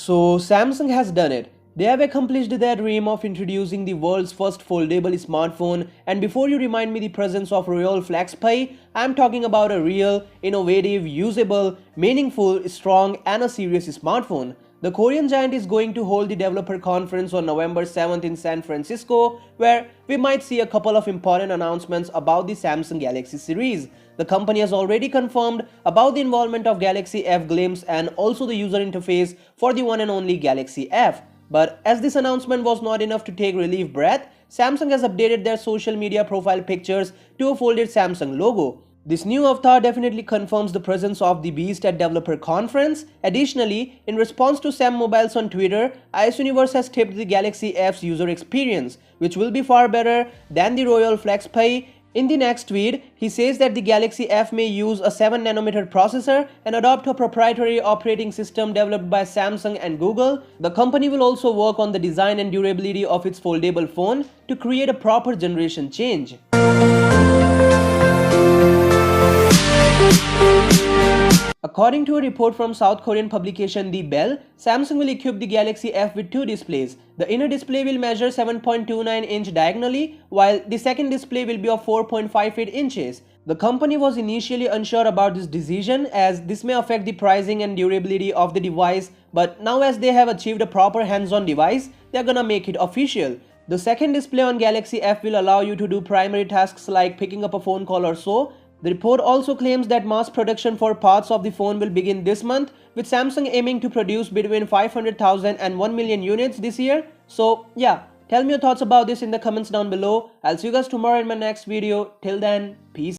So Samsung has done it. They have accomplished their dream of introducing the world's first foldable smartphone, and before you remind me the presence of royal flagship, I am talking about a real, innovative, usable, meaningful, strong and a serious smartphone. The Korean giant is going to hold the developer conference on November 7th in San Francisco, where we might see a couple of important announcements about the Samsung Galaxy series. The company has already confirmed about the involvement of Galaxy F glimpse and also the user interface for the one and only Galaxy F. But as this announcement was not enough to take relief breath, Samsung has updated their social media profile pictures to a folded Samsung logo. This new avatar definitely confirms the presence of the beast at developer conference. Additionally, in response to Sam Mobiles on Twitter, iOS Universe has tipped the Galaxy F's user experience, which will be far better than the royal flagship. In the next tweet, he says that the Galaxy F may use a 7nm processor and adopt a proprietary operating system developed by Samsung and Google. The company will also work on the design and durability of its foldable phone to create a proper generation change. According to a report from South Korean publication The Bell, Samsung will equip the Galaxy F with two displays. The inner display will measure 7.29 inch diagonally, while the second display will be of 4.58 inches. The company was initially unsure about this decision as this may affect the pricing and durability of the device, but now as they have achieved a proper hands-on device, they are gonna make it official. The second display on Galaxy F will allow you to do primary tasks like picking up a phone call or so. The report also claims that mass production for parts of the phone will begin this month, with Samsung aiming to produce between 500,000 and 1 million units this year. So yeah, tell me your thoughts about this in the comments down below. I'll see you guys tomorrow in my next video. Till then, peace.